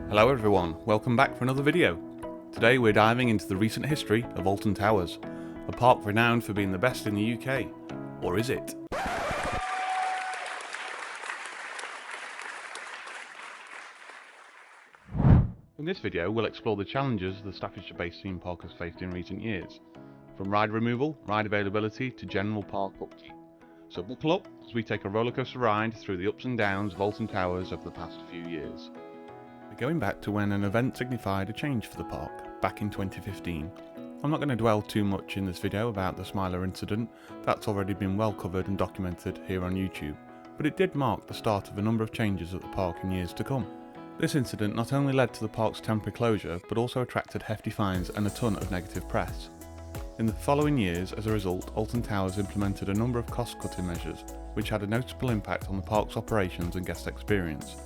Hello everyone, welcome back for another video. Today we're diving into the recent history of Alton Towers, a park renowned for being the best in the UK. Or is it? In this video we'll explore the challenges the Staffordshire-based theme park has faced in recent years, from ride removal, ride availability to general park upkeep. So buckle up as we take a rollercoaster ride through the ups and downs of Alton Towers over the past few years. We're going back to when an event signified a change for the park, back in 2015. I'm not going to dwell too much in this video about the Smiler incident, that's already been well covered and documented here on YouTube, but it did mark the start of a number of changes at the park in years to come. This incident not only led to the park's temporary closure, but also attracted hefty fines and a ton of negative press. In the following years, as a result, Alton Towers implemented a number of cost-cutting measures, which had a noticeable impact on the park's operations and guest experience.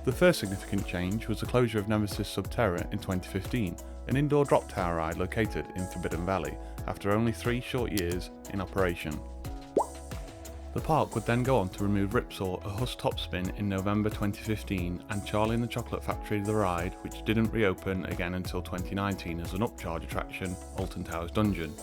The first significant change was the closure of Nemesis Subterra in 2015, an indoor drop tower ride located in Forbidden Valley, after only 3 short years in operation. The park would then go on to remove Ripsaw, a Huss topspin, in November 2015, and Charlie and the Chocolate Factory the ride, which didn't reopen again until 2019 as an upcharge attraction, Alton Towers Dungeon.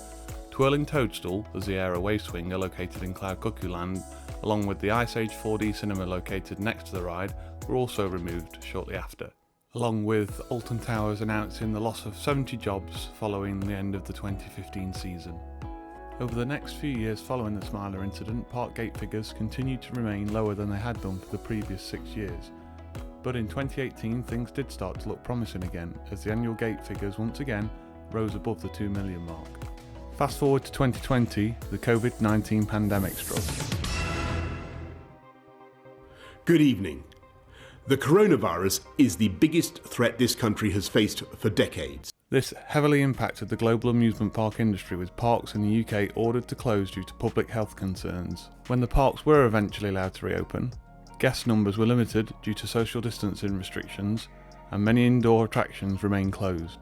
Twirling Toadstool, the Sierra Wave Swinger located in Cloud Cuckoo Land, along with the Ice Age 4D cinema located next to the ride, were also removed shortly after, along with Alton Towers announcing the loss of 70 jobs following the end of the 2015 season. Over the next few years following the Smiler incident, park gate figures continued to remain lower than they had done for the previous 6 years. But in 2018 things did start to look promising again, as the annual gate figures once again rose above the 2 million mark. Fast forward to 2020, the COVID-19 pandemic struck. Good evening. The coronavirus is the biggest threat this country has faced for decades. This heavily impacted the global amusement park industry, with parks in the UK ordered to close due to public health concerns. When the parks were eventually allowed to reopen, guest numbers were limited due to social distancing restrictions, and many indoor attractions remained closed.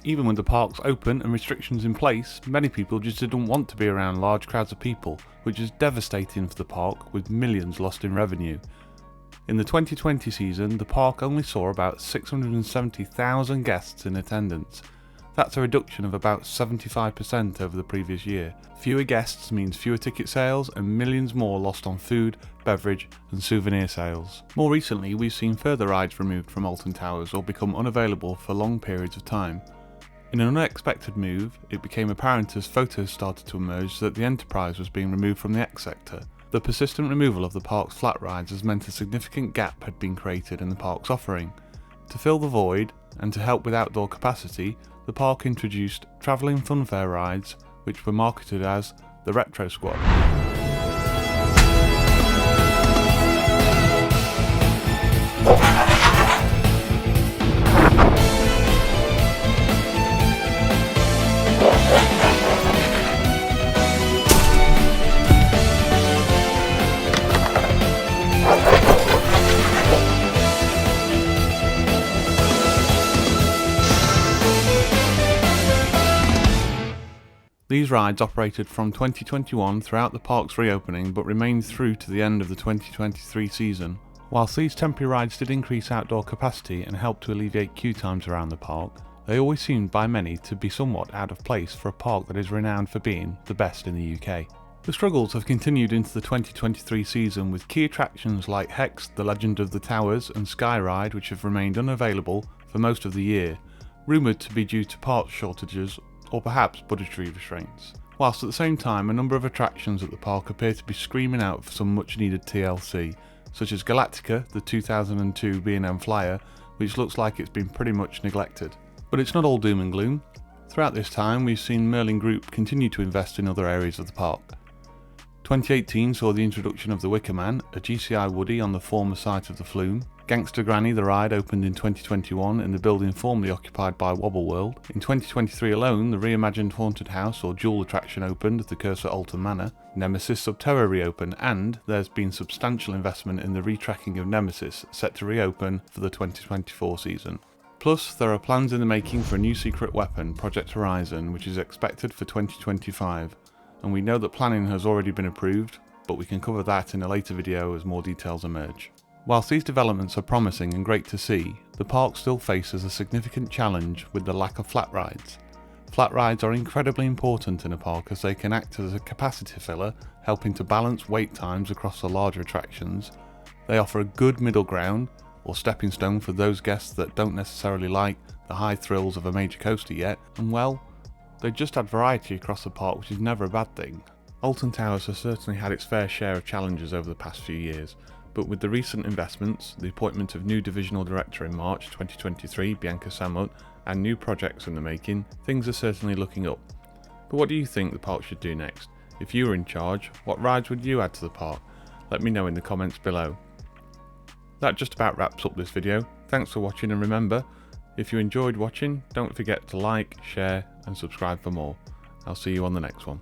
Even with the parks open and restrictions in place, many people just didn't want to be around large crowds of people, which is devastating for the park, with millions lost in revenue. In the 2020 season, the park only saw about 670,000 guests in attendance. That's a reduction of about 75% over the previous year. Fewer guests means fewer ticket sales and millions more lost on food, beverage and souvenir sales. More recently, we've seen further rides removed from Alton Towers or become unavailable for long periods of time. In an unexpected move, it became apparent as photos started to emerge that the Enterprise was being removed from the X sector. The persistent removal of the park's flat rides has meant a significant gap had been created in the park's offering. To fill the void, and to help with outdoor capacity, the park introduced travelling funfair rides, which were marketed as the Retro Squad. These rides operated from 2021 throughout the park's reopening, but remained through to the end of the 2023 season. Whilst these temporary rides did increase outdoor capacity and help to alleviate queue times around the park, they always seemed by many to be somewhat out of place for a park that is renowned for being the best in the UK. The struggles have continued into the 2023 season, with key attractions like Hex, the Legend of the Towers and Sky Ride, which have remained unavailable for most of the year, rumoured to be due to parts shortages or perhaps budgetary restraints. Whilst at the same time, a number of attractions at the park appear to be screaming out for some much needed TLC, such as Galactica, the 2002 B&M Flyer, which looks like it's been pretty much neglected. But it's not all doom and gloom. Throughout this time, we've seen Merlin Group continue to invest in other areas of the park. 2018 saw the introduction of the Wicker Man, a GCI Woody on the former site of the Flume. Gangster Granny the ride opened in 2021 in the building formerly occupied by Wobble World. In 2023 alone, the reimagined Haunted House or Jewel attraction opened, the Curse at Alton Manor. Nemesis Subterra reopened, and there's been substantial investment in the retracking of Nemesis, set to reopen for the 2024 season. Plus, there are plans in the making for a new secret weapon, Project Horizon, which is expected for 2025. and we know that planning has already been approved, but we can cover that in a later video as more details emerge. Whilst these developments are promising and great to see, the park still faces a significant challenge with the lack of flat rides. Flat rides are incredibly important in a park as they can act as a capacity filler, helping to balance wait times across the larger attractions. They offer a good middle ground, or stepping stone for those guests that don't necessarily like the high thrills of a major coaster yet, and well, they just add variety across the park, which is never a bad thing. Alton Towers has certainly had its fair share of challenges over the past few years, but with the recent investments, the appointment of new divisional director in March 2023, Bianca Samut, and new projects in the making, things are certainly looking up. But what do you think the park should do next? If you were in charge, what rides would you add to the park? Let me know in the comments below. That just about wraps up this video. Thanks for watching, and remember, if you enjoyed watching, don't forget to like, share and subscribe for more. I'll see you on the next one.